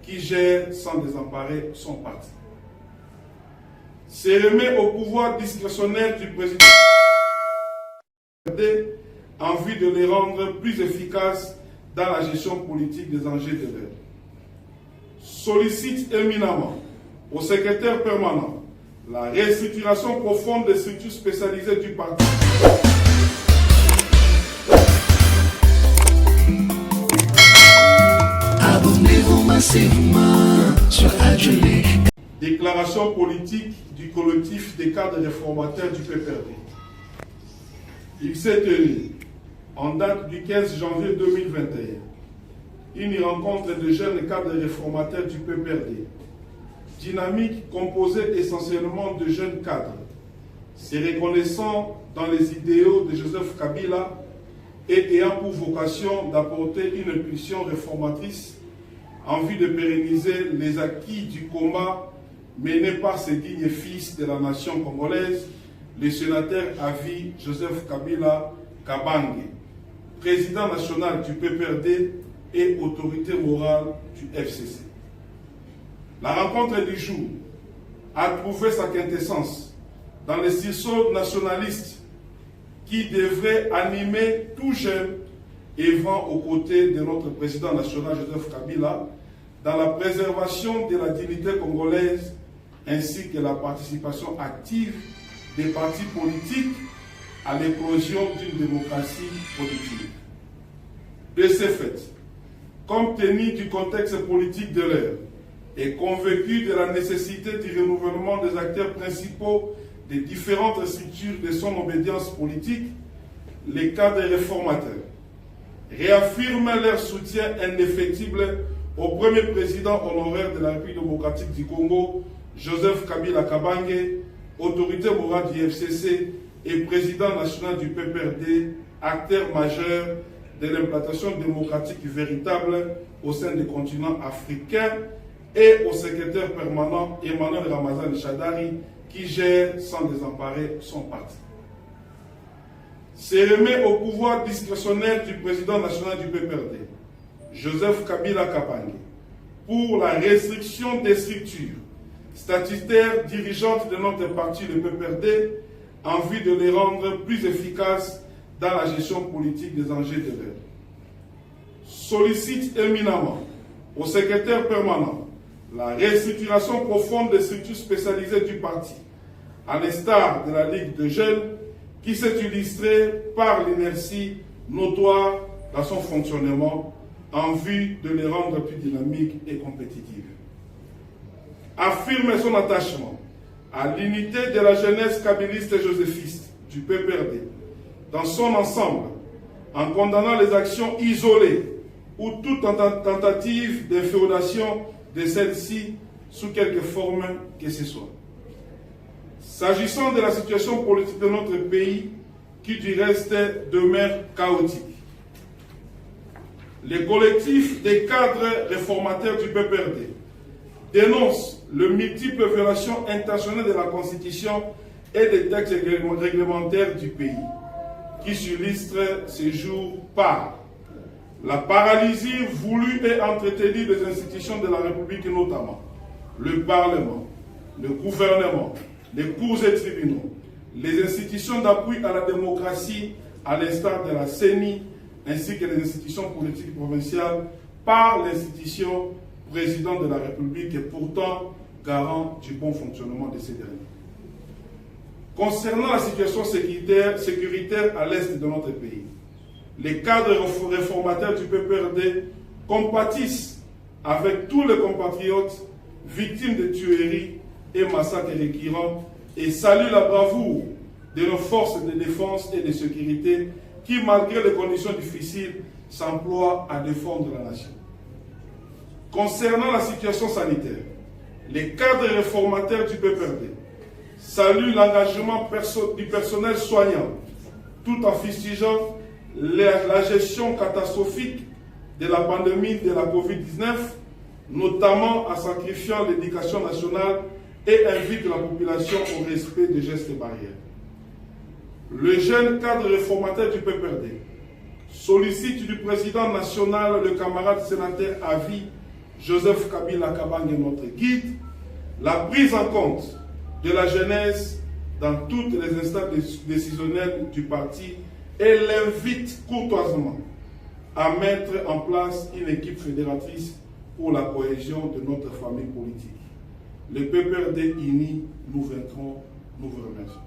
qui gère sans désemparer son parti. Se remet au pouvoir discrétionnaire du président en vue de les rendre plus efficaces dans la gestion politique des enjeux de l'heure. Sollicite éminemment au secrétaire permanent la restructuration profonde des structures spécialisées du parti. Abonnez-vous massivement sur Adjolé. Déclaration politique du collectif des cadres réformateurs du PPRD. Il s'est tenu, en date du 15 janvier 2021, une rencontre de jeunes cadres réformateurs du PPRD, dynamique composée essentiellement de jeunes cadres, se reconnaissant dans les idéaux de Joseph Kabila et ayant pour vocation d'apporter une impulsion réformatrice en vue de pérenniser les acquis du combat mené par ces dignes fils de la nation congolaise, le sénateur à vie Joseph Kabila Kabange, président national du PPRD et autorité morale du FCC. La rencontre du jour a trouvé sa quintessence dans les sursaut nationalistes qui devraient animer tout jeune œuvrant aux côtés de notre président national Joseph Kabila dans la préservation de la dignité congolaise ainsi que la participation active des partis politiques à l'éclosion d'une démocratie politique. De ce fait, compte tenu du contexte politique de l'heure et convaincu de la nécessité du renouvellement des acteurs principaux des différentes structures de son obédience politique, les cadres réformateurs réaffirment leur soutien indéfectible au premier président honoraire de la République démocratique du Congo, Joseph Kabila Kabange, autorité morale du FCC et président national du PPRD, acteur majeur de l'implantation démocratique véritable au sein du continent africain, et au secrétaire permanent Emmanuel Ramazan Shadari, qui gère sans désemparer son parti. Se remet au pouvoir discrétionnaire du président national du PPRD, Joseph Kabila Kabange, pour la restriction des structures statutaires dirigeantes de notre parti, le PPRD, en vue de les rendre plus efficaces dans la gestion politique des enjeux de l'heure. Sollicite éminemment au secrétaire permanent la restructuration profonde des structures spécialisées du parti, à l'instar de la Ligue de jeunes, qui s'est illustrée par l'inertie notoire dans son fonctionnement en vue de les rendre plus dynamiques et compétitives. Affirme son attachement à l'unité de la jeunesse kabiliste et joséphiste du PPRD dans son ensemble, en condamnant les actions isolées ou toute tentative d'inféodation de celle-ci sous quelque forme que ce soit. S'agissant de la situation politique de notre pays, qui du reste demeure chaotique, les collectifs des cadres réformateurs du PPRD dénoncent le multiple violations intentionnelles de la Constitution et des textes réglementaires du pays, qui s'illustrent ces jours par la paralysie voulue et entretenue des institutions de la République, notamment le Parlement, le gouvernement, les cours et tribunaux, les institutions d'appui à la démocratie, à l'instar de la CENI, ainsi que les institutions politiques provinciales, par l'institution président de la République et pourtant garant du bon fonctionnement de ces derniers. Concernant la situation sécuritaire à l'est de notre pays, les cadres réformateurs du PPRD compatissent avec tous les compatriotes victimes de tueries et massacres récurrents et saluent la bravoure de nos forces de défense et de sécurité qui, malgré les conditions difficiles, s'emploient à défendre la nation. Concernant la situation sanitaire, les cadres réformateurs du PPRD saluent l'engagement du personnel soignant tout en fustigeant la gestion catastrophique de la pandémie de la COVID-19, notamment en sacrifiant l'éducation nationale et invite la population au respect des gestes barrières. Le jeune cadre réformateur du PPRD sollicite du président national, le camarade sénateur à vie, Joseph Kabila Kabang est notre guide. La prise en compte de la jeunesse dans toutes les instances décisionnelles du parti et l'invite courtoisement à mettre en place une équipe fédératrice pour la cohésion de notre famille politique. Le PPRD uni, nous vaincrons, nous vous remercions.